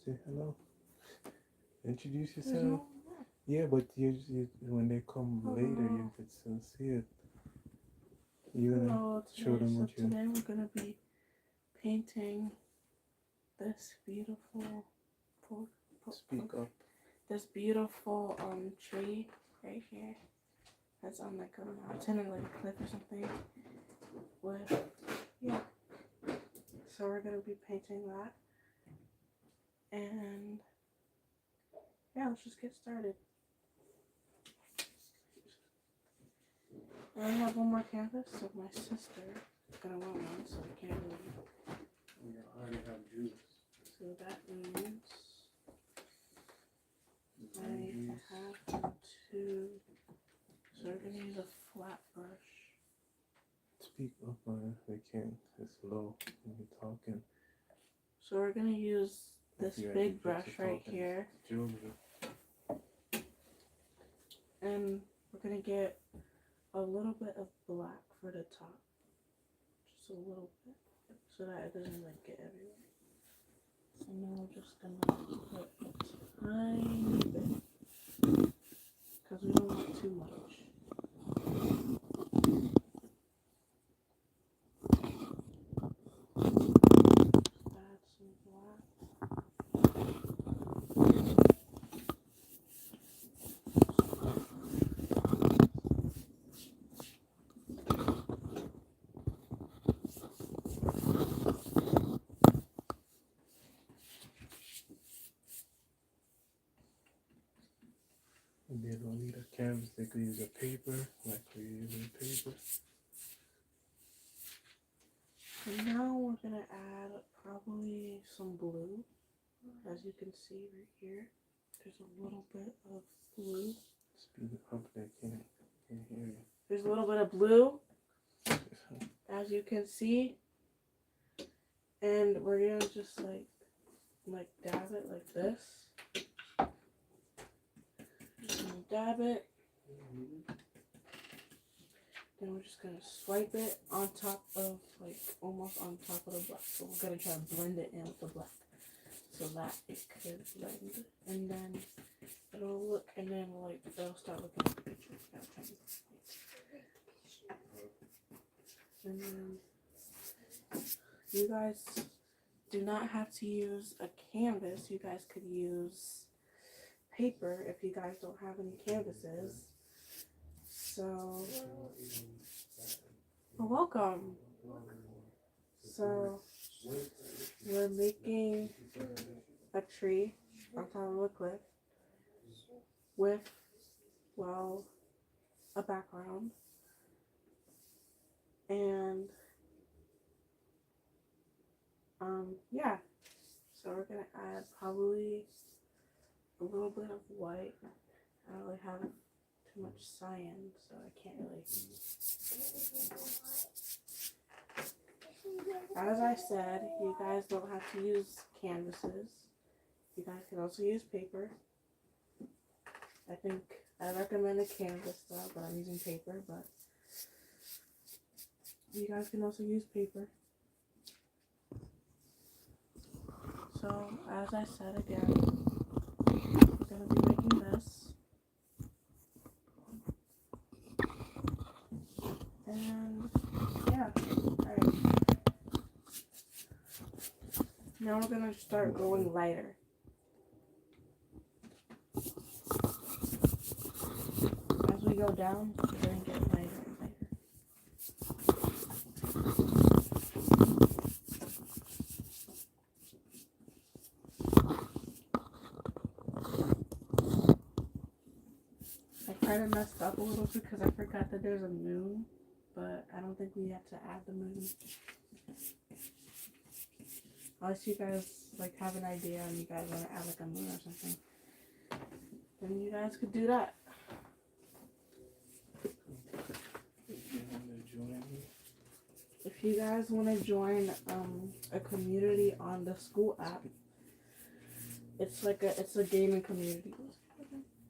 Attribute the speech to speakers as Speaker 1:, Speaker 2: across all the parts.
Speaker 1: Say hello. Introduce
Speaker 2: There's
Speaker 1: yourself.
Speaker 2: no.
Speaker 1: Yeah, but you when they come later, you could still see it. You're gonna
Speaker 2: Hello,
Speaker 1: show them what you.
Speaker 2: today we're gonna be painting this beautiful, po-
Speaker 1: Speak up.
Speaker 2: this beautiful tree right here. That's on like pretending like a cliff or something. With yeah. So we're gonna be painting that, and yeah, let's just get started. I have one more canvas, so my sister is gonna want one, so I can't really.
Speaker 1: We already have juice.
Speaker 2: So that means I have to. So we're gonna use a flat brush.
Speaker 1: Speak up, man. They can't. It's low when you're talking.
Speaker 2: So we're gonna use this big brush right here, and we're gonna get a little bit of black for the top, just a little bit, so that it doesn't like get everywhere. And then we're just gonna put a tiny bit, because we don't want too much. Add some black.
Speaker 1: And they don't need a canvas. They could use a paper, like we're using paper.
Speaker 2: And now we're gonna add probably some blue. As you can see right here, there's a little bit of blue.
Speaker 1: Speak up, they can't hear you.
Speaker 2: There's a little bit of blue, as you can see. And we're gonna just like dab it like this. Just gonna dab it. Then we're just gonna swipe it on top of, like, almost on top of the black. So we're gonna try to blend it in with the black, so that it could blend. And then it'll look, and then like it'll start looking like a picture. And then you guys do not have to use a canvas. You guys could use paper if you guys don't have any canvases. So, well, welcome. So, we're making a tree on top of a cliff with, well, a background. And, yeah. So we're gonna add probably a little bit of white. I don't really have too much cyan, so I can't really. As I said, you guys don't have to use canvases. You guys can also use paper. I recommend a canvas though, but I'm using paper. But you guys can also use paper. So, as I said again, we're gonna be making this. And yeah, alright. Now we're gonna start going lighter. As we go down, we're gonna get lighter and lighter. I kind of messed up a little because I forgot that there's a moon, but I don't think we have to add the moon. Unless you guys like have an idea and you guys want to add like a moon or something, then you guys could do that. If you guys want to join a community on the school app, it's a gaming community.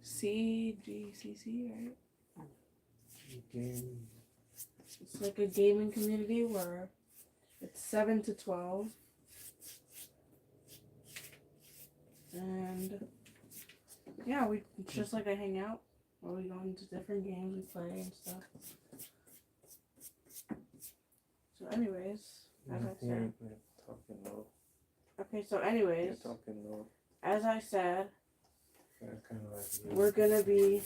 Speaker 2: CGCC, right?
Speaker 1: Game.
Speaker 2: It's like a gaming community where it's 7 to 12. Yeah, it's just like a hangout where we go into different games we play and stuff. So anyways, as I said.
Speaker 1: You're talking low.
Speaker 2: Okay, so anyways,
Speaker 1: You're talking low.
Speaker 2: as I said,
Speaker 1: That's kind of like
Speaker 2: we're gonna be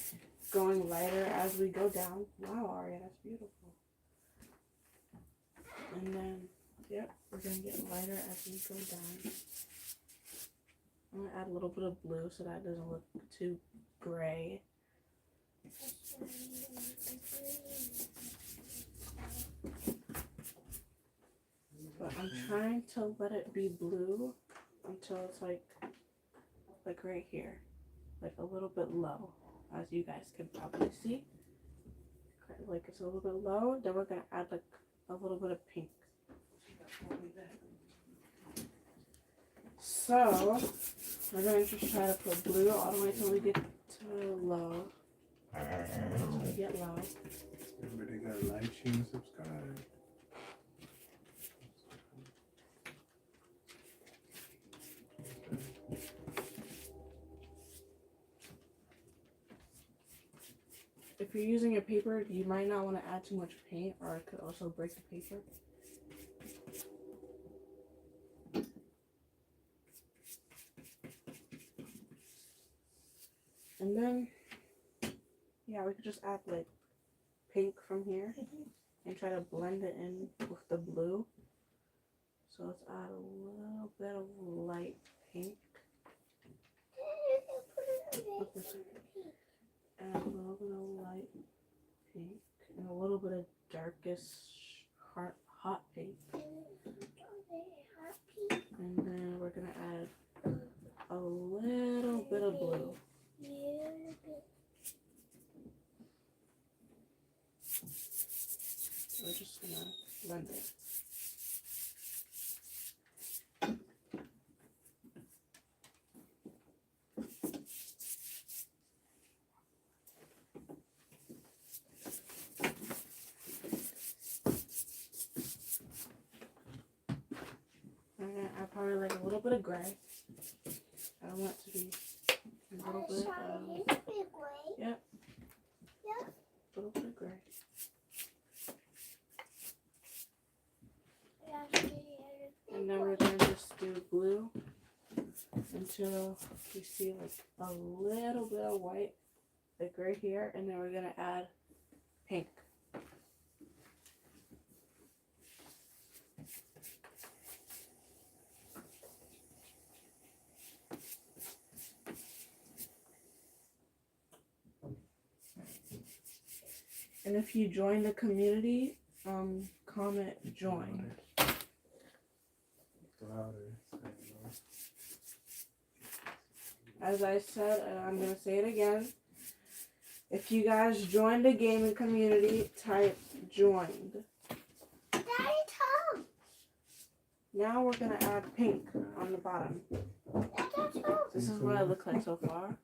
Speaker 2: going lighter as we go down. Wow, Aria, that's beautiful. And then, yep, we're gonna get lighter as we go down. I'm gonna add a little bit of blue so that it doesn't look too gray. But I'm trying to let it be blue until it's like right here, like a little bit low, as you guys can probably see. Like it's a little bit low. Then we're gonna add like a little bit of pink. So we're gonna just try to put blue all the way till we get to low. Till we get low.
Speaker 1: Remember, they got like, share, and subscribe.
Speaker 2: If you're using a paper, you might not want to add too much paint, or it could also break the paper. And then, yeah, we could just add like pink from here and try to blend it in with the blue. So let's add a little bit of light pink. And a little bit of light pink and a little bit of darkest hot pink. And then we're gonna add a little bit of blue. We're just gonna blend it. I'm gonna add probably like a little bit of gray. I don't want it to be a little bit of, yep, a little bit of gray. And then we're gonna just do blue until we see like a little bit of white, like right here, and then we're gonna add pink. And if you join the community, comment join.
Speaker 1: Louder.
Speaker 2: As I said, and I'm going to say it again, if you guys join the gaming community, type joined.
Speaker 3: Daddy, Tom.
Speaker 2: Now we're going to add pink on the bottom.
Speaker 3: Daddy, Tom.
Speaker 2: This is what it looks like so far,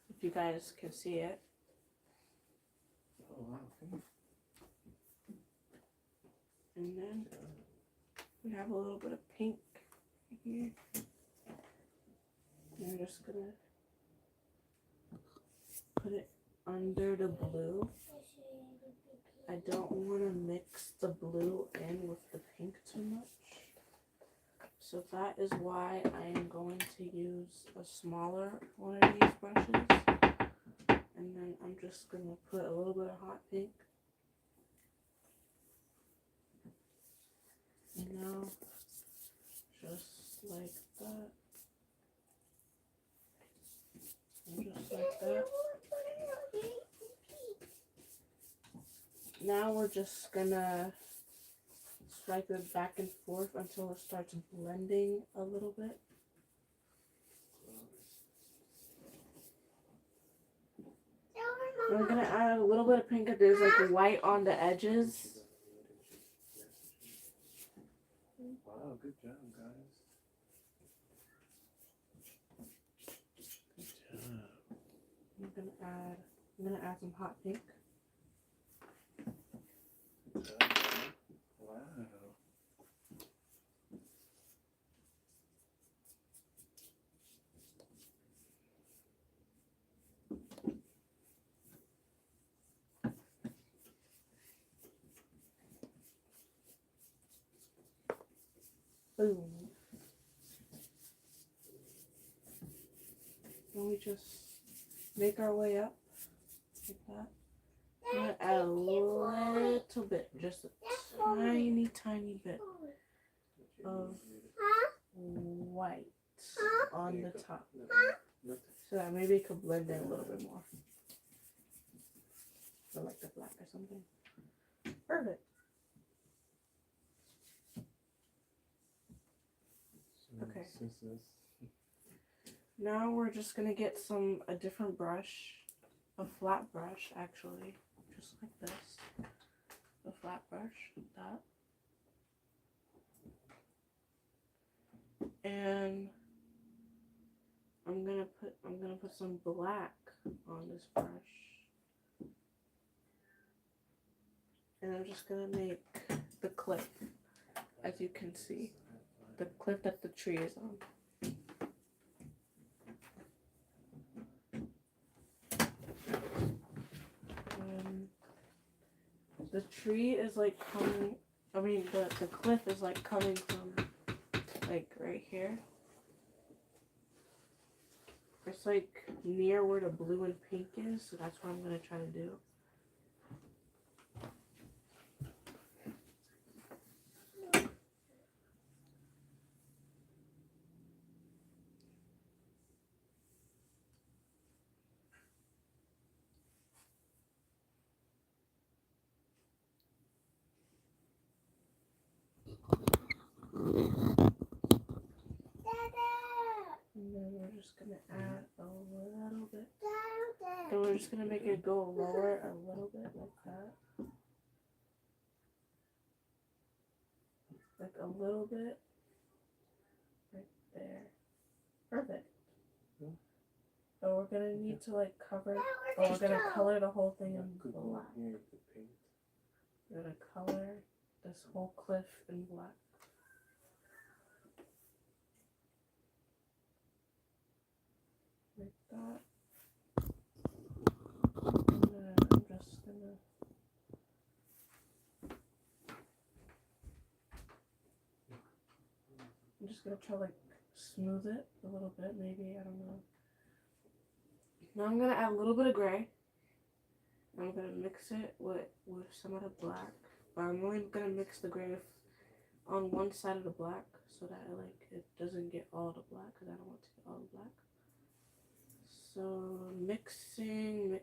Speaker 2: if you guys can see it.
Speaker 1: Oh, wow.
Speaker 2: And then we have a little bit of pink here. And we're just going to put it under the blue. I don't want to mix the blue in with the pink too much. So that is why I am going to use a smaller one of these brushes. And then I'm just going to put a little bit of hot pink. You know, just like that. And just like that. Now we're just gonna swipe it back and forth until it starts blending a little bit. We're gonna add a little bit of pink if there's like white on the edges.
Speaker 1: Wow, good job, guys. Good job.
Speaker 2: I'm gonna add some hot pink.
Speaker 1: Good job. Wow.
Speaker 2: Boom. And we just make our way up like that. And add a little bit, just a tiny, tiny bit of white on the top. So that maybe it could blend in a little bit more. Or like the black or something. Perfect. Okay. Now we're just gonna get a different brush, a flat brush actually, just like this. A flat brush like that. And I'm gonna put some black on this brush. And I'm just gonna make the clip, as you can see. The clip that the tree is on. The tree is like coming, the cliff is like coming from like right here. It's like near where the blue and pink is, so that's what I'm gonna try to do. And then we're just gonna add a little bit. And we're just gonna make it go lower a little bit like that. Like a little bit. Right there. Perfect. So we're gonna need to like cover, we're gonna color the whole thing in black. We're gonna color this whole cliff in black. Like that. And then I'm just gonna try like smooth it a little bit, maybe, I don't know. Now I'm gonna add a little bit of gray. I'm gonna mix it with some of the black. But I'm only gonna mix the gray on one side of the black so that it doesn't get all the black, because I don't want to get all the black. So mixing.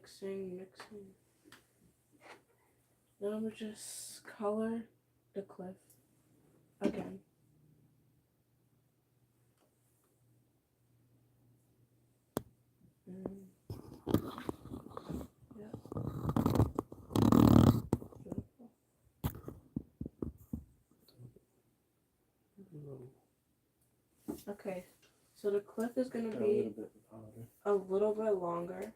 Speaker 2: Then I'm gonna just color the cliff again. Yeah. Beautiful. Okay, so the cliff is gonna be a little bit longer,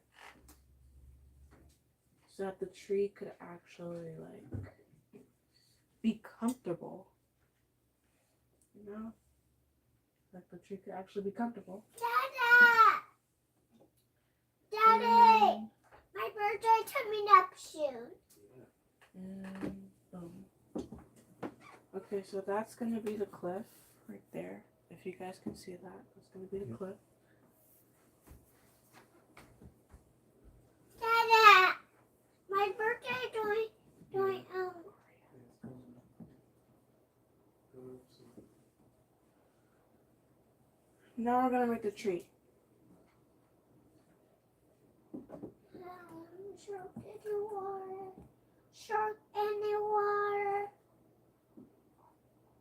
Speaker 2: so that the tree could actually like be comfortable. You know? Like the tree could actually be comfortable.
Speaker 3: Daddy! My birthday coming up soon.
Speaker 2: And boom. Okay, so that's gonna be the cliff right there. If you guys can see that, that's gonna be the cliff.
Speaker 3: Dada! My birthday doing
Speaker 2: Now we're gonna make the tree.
Speaker 3: Shark in the water. Shark in the water.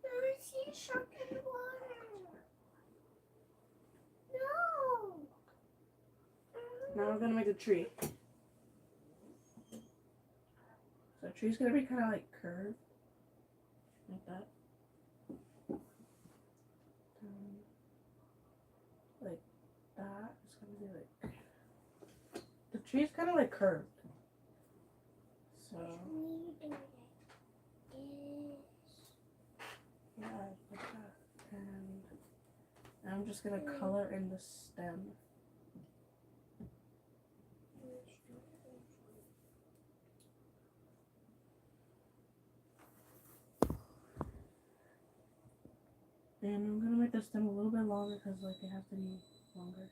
Speaker 3: I see a shark in the water. No.
Speaker 2: Now we're gonna make the tree. So the tree's gonna be kind of like curved, like that. Like that. It's gonna be like the tree's kind of like curved. So yeah, like that. And I'm just gonna color in the stem. And I'm gonna make the stem a little bit longer because like it has to be longer.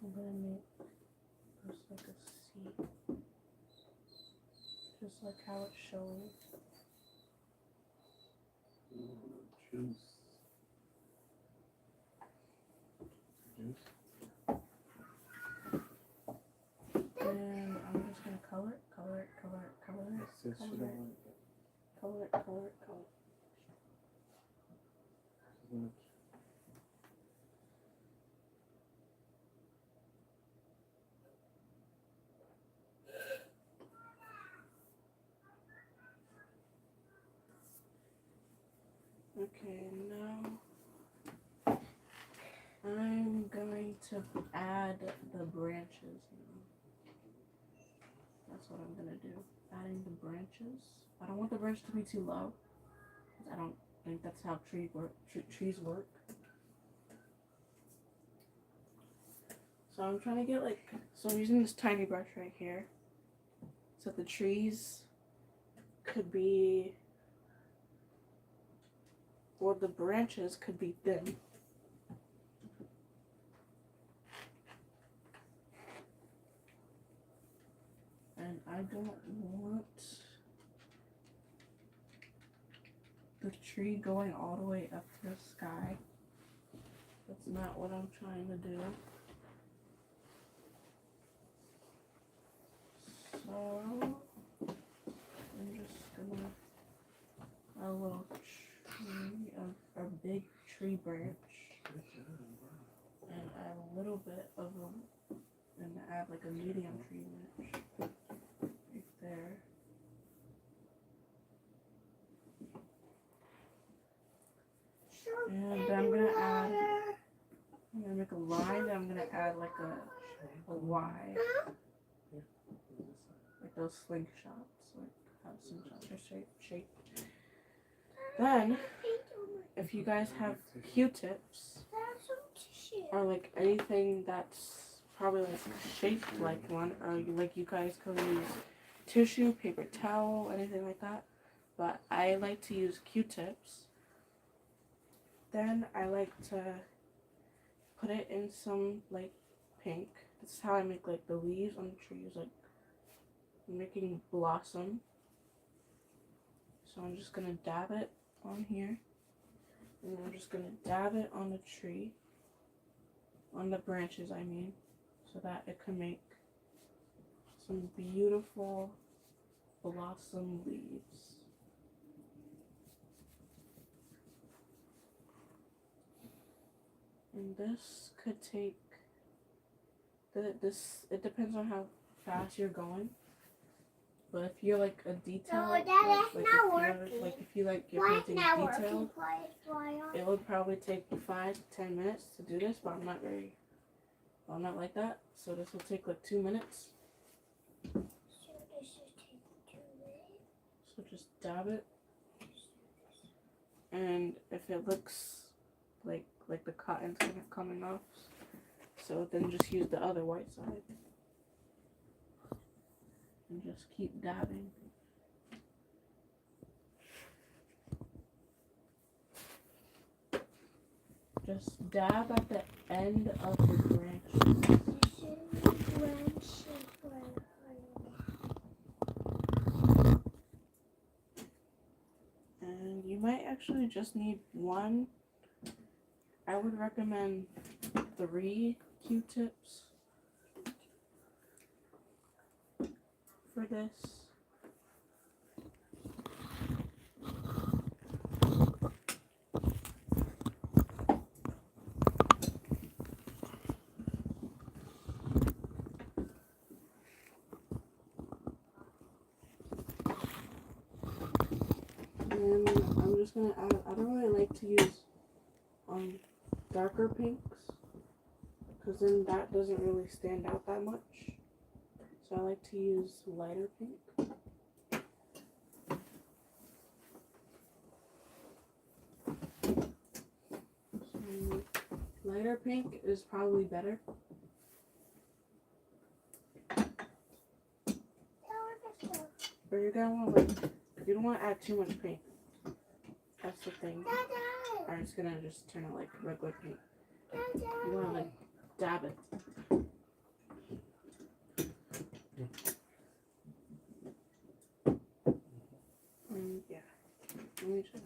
Speaker 2: I'm gonna make just like a seed, just like how it's showing.
Speaker 1: Juice. Juice.
Speaker 2: And I'm just gonna color it, color it, color it, color it,
Speaker 1: That's just
Speaker 2: color
Speaker 1: what I
Speaker 2: it,
Speaker 1: want.
Speaker 2: color it, color it, color it. Okay, now I'm going to add the branches now. That's what I'm gonna do. Adding the branches. I don't want the branch to be too low. I don't think that's how trees work. So I'm trying to get so I'm using this tiny brush right here. So the trees could be, or the branches could be thin. And I don't want the tree going all the way up to the sky. That's not what I'm trying to do. So I'm just gonna a little tree, a big tree branch, and add a little bit of and add like a medium tree branch right there. And I'm gonna make a line. I'm gonna add like a Y, like those slingshots, like how slingshots are shaped. Then, if you guys have Q-tips or like anything that's probably like shaped like one, or like you guys could use tissue, paper towel, anything like that. But I like to use Q-tips. Then I like to put it in some like pink. This is how I make like the leaves on the trees, like I'm making blossom. So I'm just gonna dab it on here, and I'm just gonna dab it on the tree, on the branches I mean, so that it can make some beautiful blossom leaves. And this could take it depends on how fast you're going. But if you're like a detail,
Speaker 3: No, Dad, that's not working.
Speaker 2: If you like your
Speaker 3: Why it's
Speaker 2: painting
Speaker 3: not working?
Speaker 2: detailed,
Speaker 3: Why
Speaker 2: it would probably take 5 to 10 minutes to do this, but I'm not like that. So this will take like 2 minutes.
Speaker 3: So this is taking 2 minutes.
Speaker 2: So just dab it. And if it looks like the cotton's kind of coming off, so then just use the other white side. And just keep dabbing. Just dab at the end of the branches. And you might actually just need one. I would recommend 3 Q-tips for this. And I'm just gonna add, I don't really like to use darker pinks, because then that doesn't really stand out that much. So I like to use lighter pink. So lighter pink is probably better. But you're gonna want you don't want to add too much pink. As that's the thing.
Speaker 3: Dada.
Speaker 2: Or it's gonna just turn out like regular paint.
Speaker 3: Dada.
Speaker 2: You wanna like dab it. Yeah. Let me just.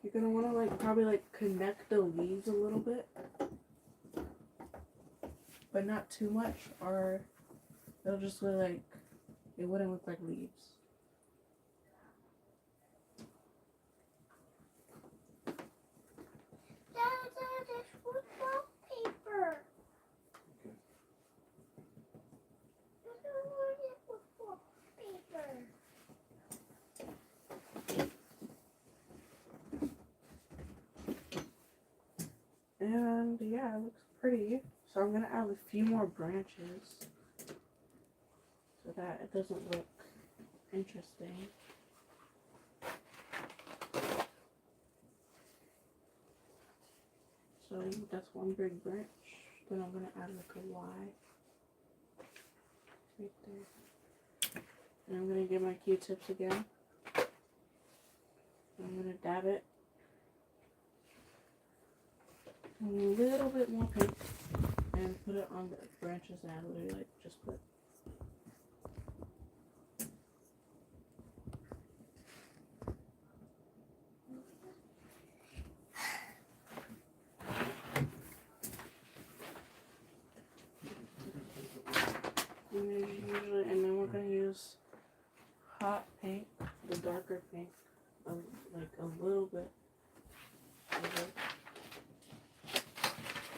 Speaker 2: You're gonna wanna like probably like connect the leaves a little bit, but not too much, or it'll just look like it wouldn't look like leaves.
Speaker 3: Dada, there's football paper.
Speaker 1: Okay.
Speaker 3: Dada, where's the football paper?
Speaker 2: And yeah, it looks pretty. So I'm gonna add a few more branches so that it doesn't look interesting. So that's one big branch. Then I'm gonna add like a Y right there. And I'm gonna get my Q-tips again. I'm gonna dab it. A little bit more paint and put it on the branches that I literally like just put. And then we're gonna use hot paint, the darker pink, like a little bit of it.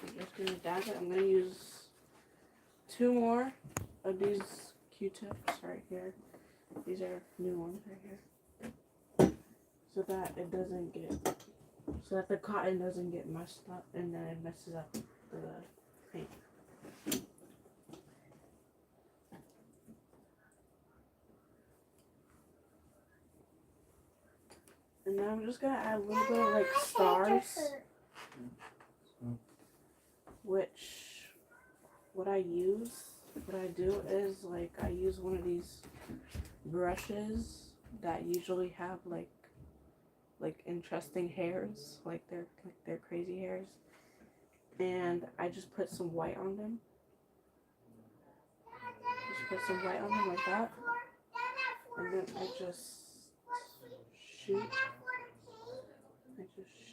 Speaker 2: I'm just gonna dab it. I'm gonna use 2 more of these Q-tips right here. These are new ones right here. So that it doesn't get, so that the cotton doesn't get messed up and then it messes up the paint. And now I'm just gonna add a little bit of like stars, which what I do is like I use one of these brushes that usually have like interesting hairs, like they're crazy hairs, and I just put some white on them. Just put some white on them like that, and then I just shoot.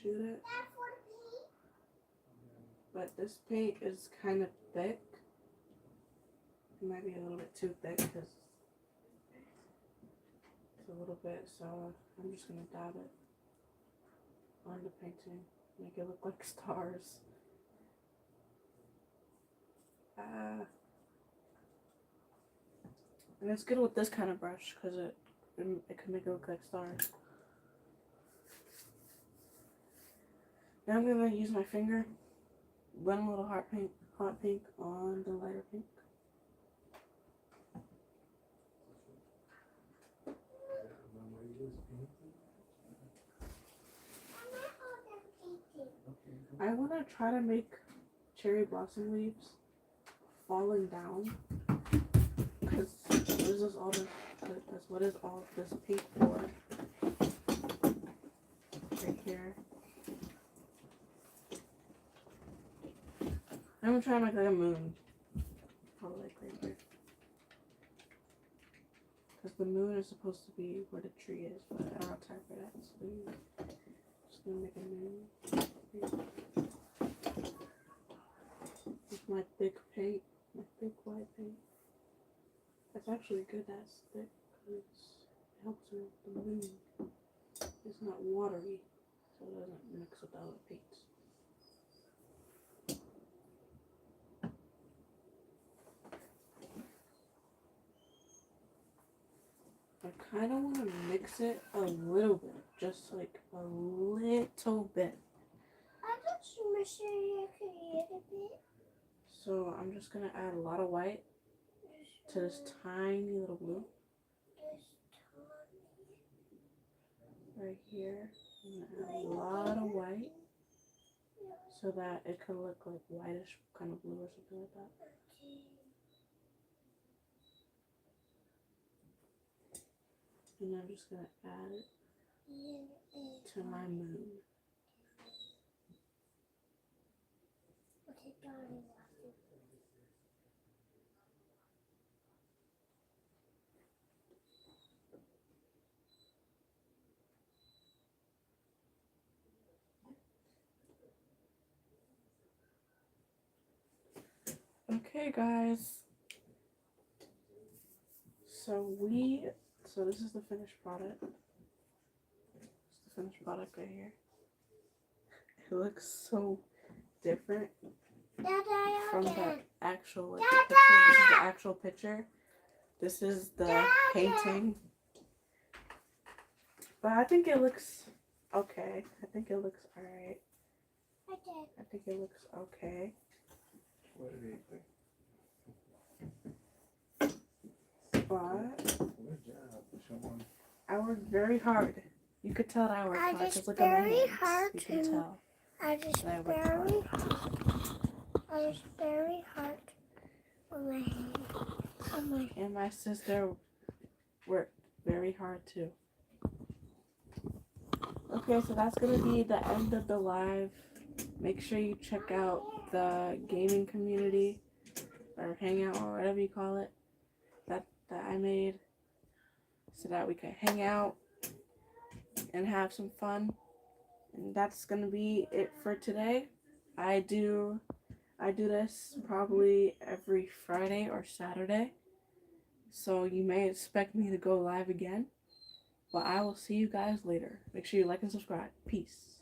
Speaker 2: It. But this paint is kind of thick. It might be a little bit too thick because it's a little bit, so I'm just going to dab it on the painting, make it look like stars. And it's good with this kind of brush because it can make it look like stars. Now I'm going to use my finger, blend a little hot pink on the lighter pink. I want to try to make cherry blossom leaves falling down because what is all this pink for right here. I'm gonna try to make like a moon, probably like right there, because the moon is supposed to be where the tree is, but I don't have time for that, so I'm just gonna make a moon with my big paint, my big white paint. That's actually good that it's thick because it helps with the moon. It's not watery, so it doesn't mix with the other paints. I kind of want to mix it a little bit, just like a little bit.
Speaker 3: I just wish you create a bit.
Speaker 2: So I'm just going to add a lot of white to this tiny little blue. Right here. I'm going to add a lot of white. so that it could look like whitish kind of blue or something like that. And I'm just gonna add it to my moon.
Speaker 3: Okay, darling.
Speaker 2: Okay, guys. So this is the finished product. It's the finished product right here. It looks so different from the actual like, the picture. This is the actual picture. This is the painting. But I think it looks okay. I think it looks alright. I think it looks okay.
Speaker 1: What do you think?
Speaker 2: But
Speaker 1: Good job. Someone.
Speaker 2: I worked very hard. You could tell that I worked
Speaker 3: I
Speaker 2: hard.
Speaker 3: just
Speaker 2: Just look at my
Speaker 3: very
Speaker 2: hands.
Speaker 3: hard
Speaker 2: You can
Speaker 3: to-
Speaker 2: tell.
Speaker 3: I just
Speaker 2: that I worked
Speaker 3: very
Speaker 2: hard.
Speaker 3: I was very hard on my hand. On my
Speaker 2: And my sister worked very hard too. Okay, so that's gonna be the end of the live. Make sure you check out the gaming community or hangout or whatever you call it that I made so that we can hang out and have some fun. And that's gonna be it for today. I do this probably every Friday or Saturday. So you may expect me to go live again. But I will see you guys later. Make sure you like and subscribe. Peace.